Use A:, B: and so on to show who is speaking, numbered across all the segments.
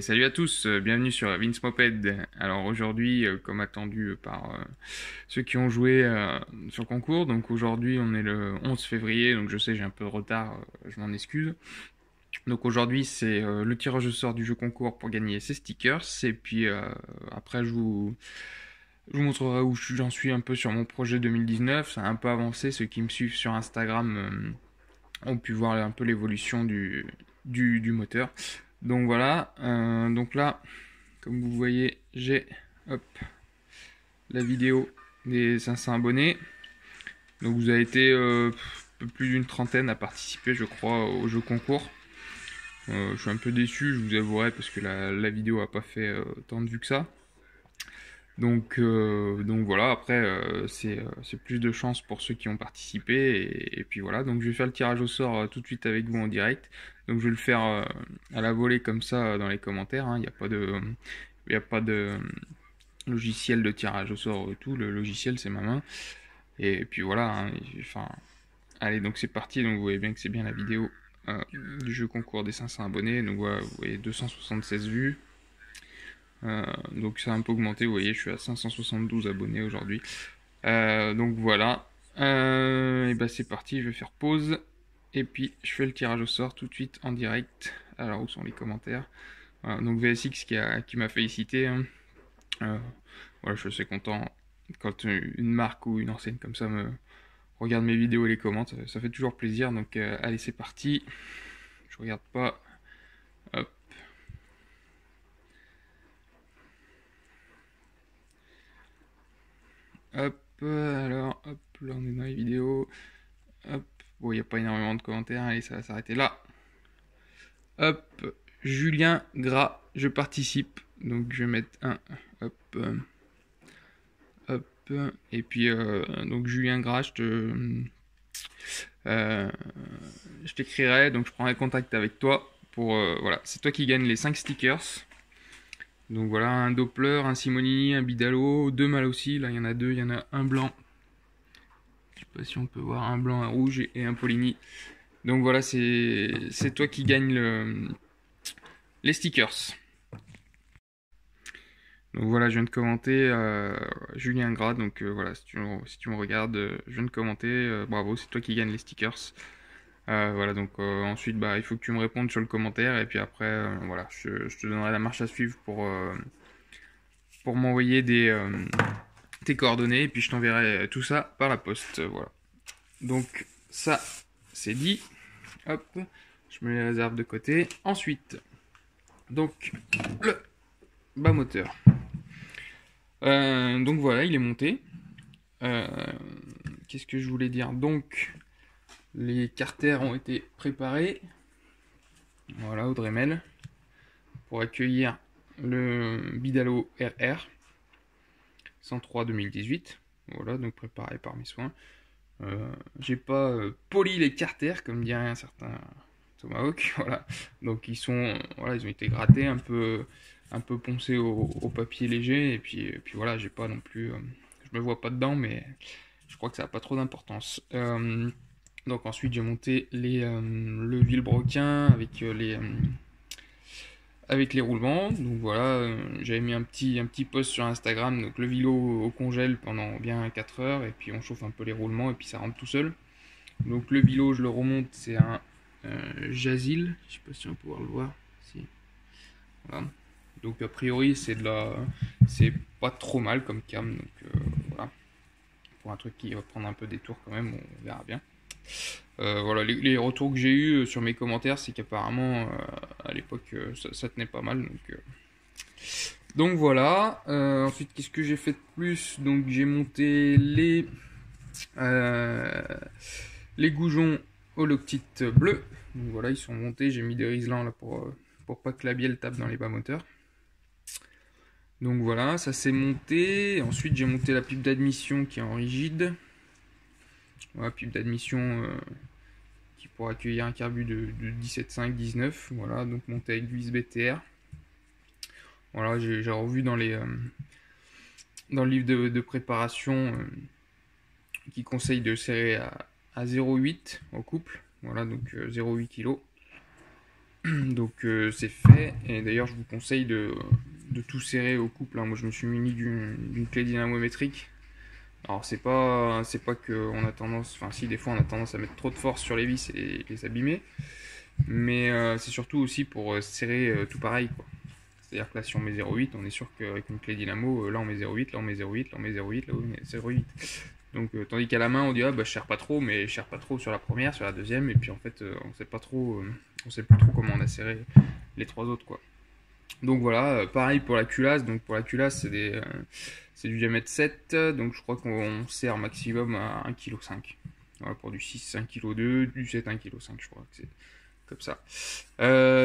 A: Salut à tous, bienvenue sur Vince Moped. Alors aujourd'hui, comme attendu par ceux qui ont joué sur le concours, donc aujourd'hui on est le 11 février, donc je sais j'ai un peu de retard, je m'en excuse. Donc aujourd'hui c'est le tirage au sort du jeu concours pour gagner ces stickers, et puis après je vous montrerai où j'en suis un peu sur mon projet 2019, ça a un peu avancé, ceux qui me suivent sur Instagram ont pu voir un peu l'évolution du moteur. Donc voilà, donc là, comme vous voyez, j'ai hop, la vidéo des 500 abonnés. Donc vous avez été un peu plus d'une trentaine à participer, je crois, au jeu concours. Je suis un peu déçu, je vous avouerai, parce que la vidéo a pas fait tant de vues que ça. Donc voilà, après c'est plus de chance pour ceux qui ont participé et puis voilà, donc je vais faire le tirage au sort tout de suite avec vous en direct. Donc je vais le faire à la volée comme ça dans les commentaires, hein. Il y a pas de logiciel de tirage au sort et tout, le logiciel c'est ma main. Et puis voilà, hein, enfin allez, donc c'est parti. Donc vous voyez bien que c'est bien la vidéo du jeu concours des 500 abonnés. Donc voilà, vous voyez 276 vues. Donc ça a un peu augmenté, vous voyez, je suis à 572 abonnés aujourd'hui. Donc voilà. Et bah c'est parti, je vais faire pause. Et puis je fais le tirage au sort tout de suite en direct. Alors où sont les commentaires? Voilà, donc VSX qui m'a félicité, hein. Voilà, je suis assez content quand une marque ou une enseigne comme ça me regarde mes vidéos et les commente. Ça fait toujours plaisir. Donc allez, c'est parti. Je regarde pas. Hop. Hop, alors, hop, là on est dans les vidéos. Hop, bon, il n'y a pas énormément de commentaires, allez, ça va s'arrêter là. Hop, Julien Gras, je participe. Donc je vais mettre un, hop, hop, et puis donc Julien Gras, je t'écrirai, donc je prendrai contact avec toi pour, voilà, c'est toi qui gagne les 5 stickers. Donc voilà, un Doppler, un Simonini, un Bidalo, deux mâles aussi, là il y en a deux, il y en a un blanc. Je sais pas si on peut voir, un blanc, un rouge et un Polini. Donc voilà, c'est toi qui gagne les stickers. Donc voilà, je viens de commenter Julien Gras. Donc voilà, si tu me regardes, je viens de commenter. Bravo, c'est toi qui gagne les stickers. Voilà, donc ensuite, bah, il faut que tu me répondes sur le commentaire. Et puis après, voilà, je te donnerai la marche à suivre pour m'envoyer tes coordonnées. Et puis je t'enverrai tout ça par la poste. Voilà. Donc ça, c'est dit. Hop, je me les réserve de côté. Ensuite, donc le bas moteur. Donc voilà, il est monté. Qu'est-ce que je voulais dire? Donc les carters ont été préparés. Voilà, au Dremel pour accueillir le Bidalo RR 103 2018. Voilà, donc préparé par mes soins. J'ai pas poli les carters comme dirait un certain Tomahawk, voilà. Donc ils ont été grattés un peu poncés au papier léger et puis voilà, j'ai pas non plus, je me vois pas dedans, mais je crois que ça a pas trop d'importance. Donc ensuite j'ai monté le vilebrequin avec les roulements. Donc voilà, j'avais mis un petit post sur Instagram, donc le vilo au congèle pendant bien 4 heures et puis on chauffe un peu les roulements et puis ça rentre tout seul. Donc le vilo je le remonte, c'est un Jazil, je sais pas si on va pouvoir le voir. Si. Voilà. Donc a priori c'est pas trop mal comme cam, donc voilà. Pour un truc qui va prendre un peu des tours quand même, on verra bien. Voilà, les retours que j'ai eu sur mes commentaires, c'est qu'apparemment à l'époque ça tenait pas mal. Donc voilà. Ensuite, qu'est-ce que j'ai fait de plus? Donc j'ai monté les goujons holoctite bleu. Donc voilà, ils sont montés. J'ai mis des riselants là pour pas que la bielle tape dans les bas moteurs. Donc voilà, ça s'est monté. Ensuite, j'ai monté la pipe d'admission qui est en rigide. Voilà, pipe d'admission qui pourra accueillir un carbu de 17,5, 19. Voilà, donc monté avec vis BTR. Voilà, j'ai revu dans le livre de préparation qui conseille de serrer à 0,8 au couple. Voilà, donc 0,8 kg. Donc c'est fait, et d'ailleurs je vous conseille de tout serrer au couple, hein. Moi je me suis muni d'une clé dynamométrique. Alors c'est pas que on a tendance, enfin si des fois on a tendance à mettre trop de force sur les vis et les abîmer, mais c'est surtout aussi pour serrer tout pareil, quoi. C'est-à-dire que là si on met 0,8, on est sûr qu'avec une clé dynamo, là on met 0,8, là on met 0,8, là on met 0,8, là on met 0,8. Donc tandis qu'à la main on dit ah bah je serre pas trop, mais je serre pas trop sur la première, sur la deuxième, et puis en fait on sait pas trop, on sait plus trop comment on a serré les trois autres, quoi. Donc voilà, pareil pour la culasse. Donc pour la culasse, c'est du diamètre 7. Donc je crois qu'on sert maximum à 1,5 kg. Voilà, pour du 6, 1,2 kg, du 7, 1,5 kg, je crois que c'est comme ça.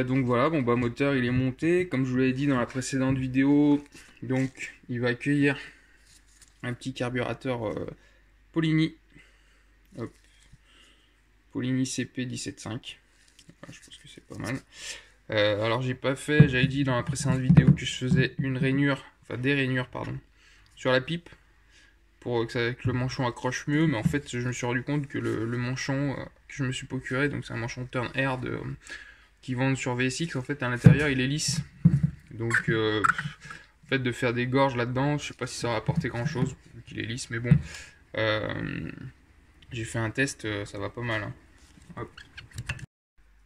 A: Donc voilà, bon bah moteur il est monté. Comme je vous l'avais dit dans la précédente vidéo, donc il va accueillir un petit carburateur Polini. Hop. Polini CP175. Voilà, je pense que c'est pas mal. Alors j'ai pas fait, j'avais dit dans la précédente vidéo que je faisais une rainure, enfin des rainures pardon, sur la pipe pour que le manchon accroche mieux, mais en fait je me suis rendu compte que le manchon que je me suis procuré, donc c'est un manchon Turn Air qui vendent sur VSX, en fait à l'intérieur il est lisse, donc en fait de faire des gorges là-dedans, je sais pas si ça va apporter grand chose vu qu'il est lisse, mais bon, j'ai fait un test, ça va pas mal, hein. Hop.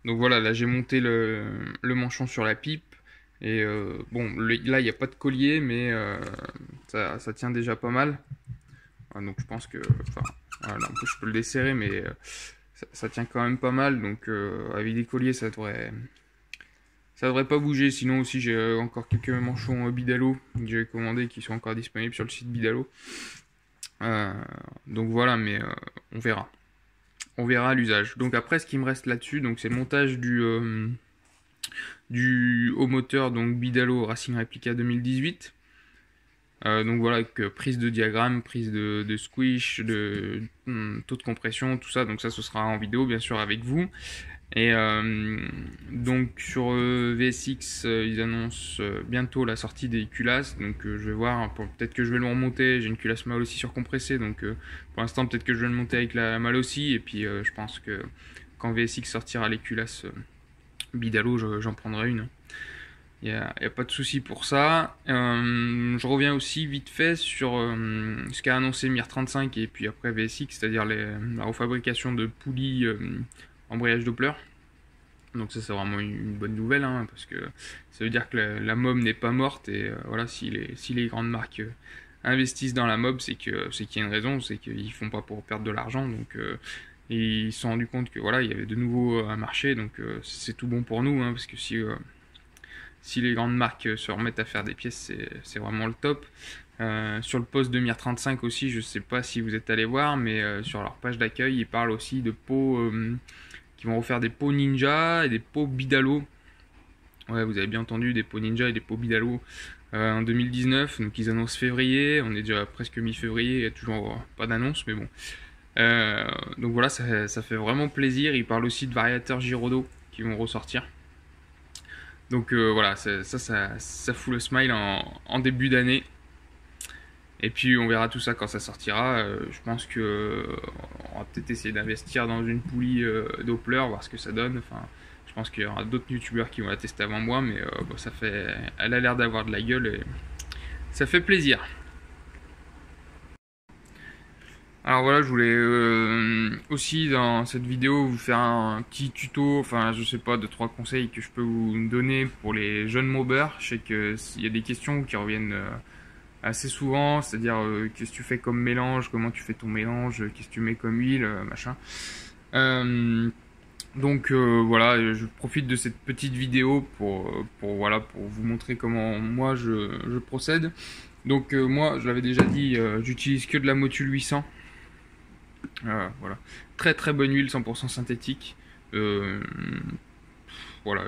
A: Donc voilà, là j'ai monté le manchon sur la pipe. Et bon, là il n'y a pas de collier, mais ça tient déjà pas mal. Donc je pense que, enfin, voilà, en plus je peux le desserrer, mais ça tient quand même pas mal. Donc avec des colliers, ça devrait pas bouger. Sinon aussi j'ai encore quelques manchons Bidalo que j'ai commandés qui sont encore disponibles sur le site Bidalo. Donc voilà, mais on verra. On verra à l'usage. Donc après, ce qui me reste là-dessus, donc c'est le montage du haut moteur, donc Bidalo Racing Replica 2018. Donc voilà, avec prise de diagramme, prise de squish, de taux de compression, tout ça. Donc ça, ce sera en vidéo, bien sûr, avec vous. Et donc sur VSX, ils annoncent bientôt la sortie des culasses. Donc je vais voir, hein, peut-être que je vais le remonter. J'ai une culasse mâle aussi surcompressée, donc pour l'instant peut-être que je vais le monter avec la mâle aussi. Et puis je pense que quand VSX sortira les culasses Bidalo, j'en prendrai une. Il n'y a pas de souci pour ça. Je reviens aussi vite fait sur ce qu'a annoncé Mir35 et puis après VSX, c'est-à-dire la refabrication de poulies embrayage Doppler. Donc ça c'est vraiment une bonne nouvelle, hein, parce que ça veut dire que la mob n'est pas morte, et voilà, si les grandes marques investissent dans la mob, c'est qu'il y a une raison, c'est qu'ils font pas pour perdre de l'argent. Donc ils se sont rendus compte que voilà, il y avait de nouveau un marché, donc c'est tout bon pour nous, hein, parce que si les grandes marques se remettent à faire des pièces, c'est vraiment le top. Sur le post de Mir35 aussi, je sais pas si vous êtes allé voir, mais sur leur page d'accueil, ils parlent aussi de pots qui vont refaire des pots Ninja et des pots Bidalo. Ouais, vous avez bien entendu, des pots Ninja et des pots Bidalo en 2019. Donc ils annoncent février, on est déjà presque mi-février, il n'y a toujours pas d'annonce, mais bon. Donc voilà, ça fait vraiment plaisir. Ils parlent aussi de variateurs Giraudot qui vont ressortir. Donc voilà, ça fout le smile en début d'année. Et puis on verra tout ça quand ça sortira. Je pense que on va peut-être essayer d'investir dans une poulie Doppler, voir ce que ça donne. Enfin, je pense qu'il y aura d'autres youtubeurs qui vont la tester avant moi, mais bon, elle a l'air d'avoir de la gueule et ça fait plaisir. Alors voilà, je voulais aussi dans cette vidéo vous faire un petit tuto, enfin je sais pas, 2-3 conseils que je peux vous donner pour les jeunes mobers. Je sais qu'il y a des questions qui reviennent assez souvent, c'est-à-dire qu'est-ce que tu fais comme mélange, comment tu fais ton mélange, qu'est-ce que tu mets comme huile, machin. Donc voilà, je profite de cette petite vidéo voilà, pour vous montrer comment moi je procède. Donc moi, je l'avais déjà dit, j'utilise que de la Motul 800. Voilà, très très bonne huile, 100% synthétique. Voilà,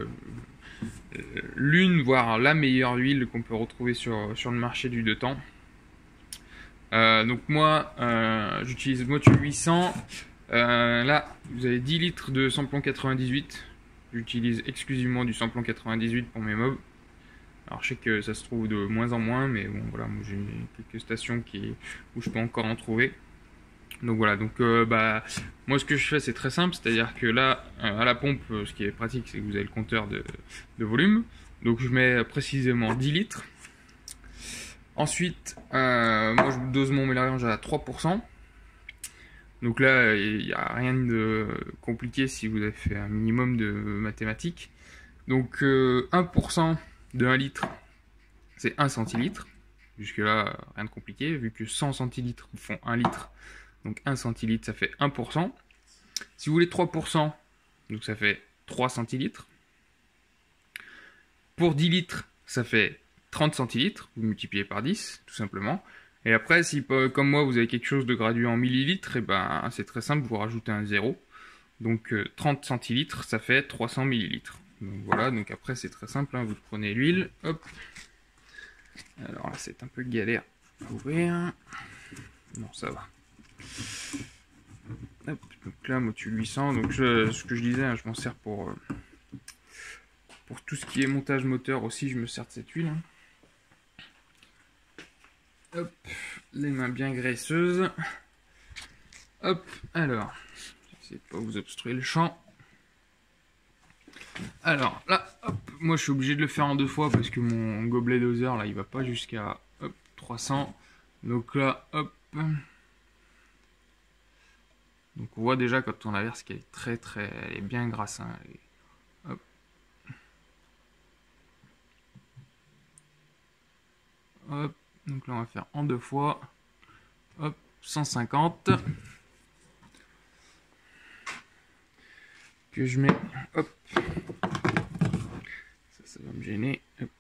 A: l'une voire la meilleure huile qu'on peut retrouver sur le marché du 2 temps. Donc moi j'utilise Motul 800. Là vous avez 10 litres de samplon 98. J'utilise exclusivement du samplon 98 pour mes mobs. Alors je sais que ça se trouve de moins en moins, mais bon voilà, moi j'ai quelques stations où je peux encore en trouver. Donc voilà, donc bah, moi ce que je fais c'est très simple, c'est-à-dire que là, à la pompe, ce qui est pratique, c'est que vous avez le compteur de volume. Donc je mets précisément 10 litres. Ensuite, moi je dose mon mélange à 3%. Donc là, il n'y a rien de compliqué si vous avez fait un minimum de mathématiques. Donc 1% de 1 litre, c'est 1 centilitre. Jusque là, rien de compliqué, vu que 100 centilitres font 1 litre. Donc 1 centilitre, ça fait 1%. Si vous voulez 3%, donc ça fait 3 centilitres. Pour 10 litres, ça fait 30 centilitres. Vous multipliez par 10, tout simplement. Et après, si comme moi, vous avez quelque chose de gradué en millilitres, et ben, c'est très simple, vous rajoutez un 0. Donc 30 centilitres, ça fait 300 millilitres. Donc voilà, donc après, c'est très simple. Hein, vous prenez l'huile, hop. Alors là, c'est un peu galère à ouvrir. Non, ça va. Hop, donc là, Motul 800. Donc ce que je disais, hein, je m'en sers pour tout ce qui est montage moteur aussi, je me sers de cette huile. Hein. Hop, les mains bien graisseuses. Hop, alors, j'essaie de pas vous obstruer le champ. Alors là, hop, moi je suis obligé de le faire en 2 fois parce que mon gobelet doseur là, il va pas jusqu'à 300. Donc là, hop. Donc on voit déjà quand on la verse qu'elle est elle est bien grasse. Hein. Hop. Hop. Donc là on va faire en 2 fois. Hop, 150. Que je mets. Hop. Ça va me gêner. Hop.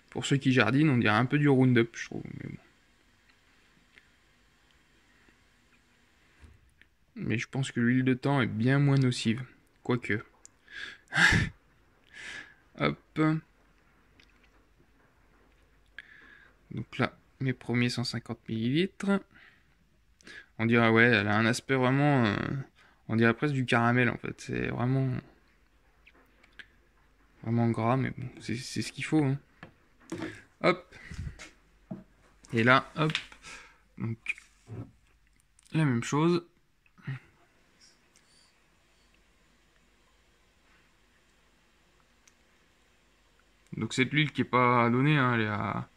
A: Pour ceux qui jardinent, on dirait un peu du Roundup, je trouve. Mais bon. Mais je pense que l'huile de thym est bien moins nocive. Quoique. Hop. Donc là, mes premiers 150 millilitres. On dirait, ouais, elle a un aspect vraiment... on dirait presque du caramel, en fait. C'est vraiment... Vraiment gras, mais bon, c'est ce qu'il faut. Hein. Hop. Et là, hop. Donc, la même chose. Donc cette huile qui est pas donnée, hein, elle est à,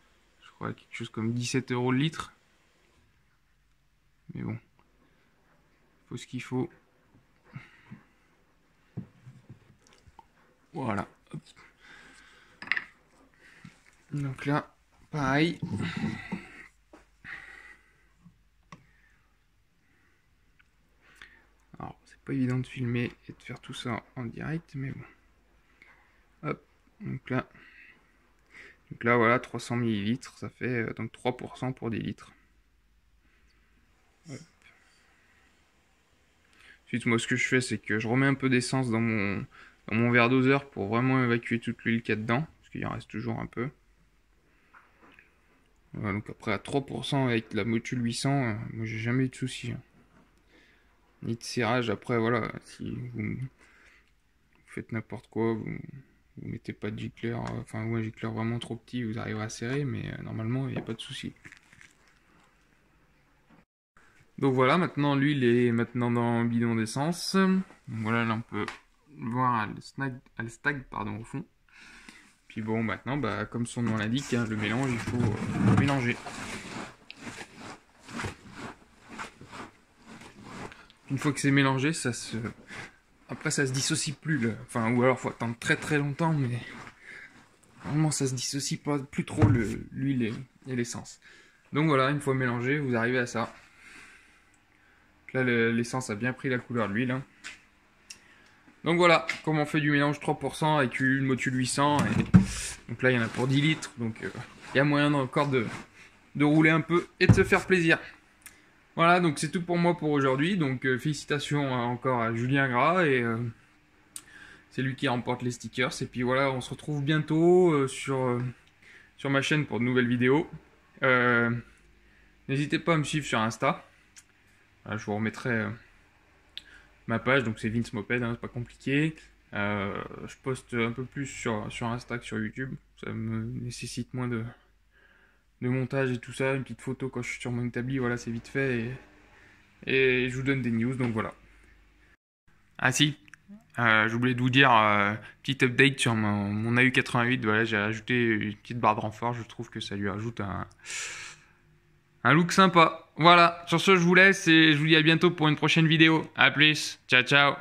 A: je crois, quelque chose comme 17 € le litre. Mais bon, faut ce qu'il faut. Voilà. Hop. Donc là, pareil. Alors, c'est pas évident de filmer et de faire tout ça en direct, mais bon. Hop. Donc là, voilà, 300 millilitres, ça fait donc 3% pour 10 litres. Hop. Ensuite, moi, ce que je fais, c'est que je remets un peu d'essence dans mon verre doseur pour vraiment évacuer toute l'huile qu'il y a dedans, parce qu'il en reste toujours un peu. Voilà, donc après, à 3% avec la Motul 800, moi, j'ai jamais eu de soucis. Hein. Ni de serrage. Après, voilà, si vous faites n'importe quoi, vous mettez pas de gicleur, enfin, ouais, gicleur vraiment trop petit, vous arriverez à serrer, mais normalement, il n'y a pas de souci. Donc voilà, maintenant l'huile est maintenant dans le bidon d'essence. Voilà, là on peut voir elle stagne pardon, au fond. Puis bon, maintenant, bah, comme son nom l'indique, hein, le mélange, il faut mélanger. Une fois que c'est mélangé, après ça se dissocie plus. Là. Enfin, ou alors faut attendre très longtemps, mais normalement ça se dissocie pas plus trop l'huile et l'essence. Donc voilà, une fois mélangé, vous arrivez à ça. Là, l'essence a bien pris la couleur de l'huile. Hein. Donc voilà, comment on fait du mélange 3% avec une Motul 800. Donc là, il y en a pour 10 litres. Donc il y a moyen encore de rouler un peu et de se faire plaisir. Voilà, donc c'est tout pour moi pour aujourd'hui. Donc félicitations encore à Julien Gras. Et c'est lui qui remporte les stickers. Et puis voilà, on se retrouve bientôt sur ma chaîne pour de nouvelles vidéos. N'hésitez pas à me suivre sur Insta. Voilà, je vous remettrai ma page, donc c'est Vince Moped, hein, c'est pas compliqué. Je poste un peu plus sur Insta que sur YouTube. Ça me nécessite moins de de montage et tout ça, une petite photo quand je suis sur mon établi, voilà, c'est vite fait et je vous donne des news, donc voilà. Ah si, j'oubliais de vous dire, petite update sur mon AU88, voilà, j'ai rajouté une petite barre de renfort, je trouve que ça lui ajoute un look sympa. Voilà, sur ce je vous laisse et je vous dis à bientôt pour une prochaine vidéo. A plus, ciao ciao.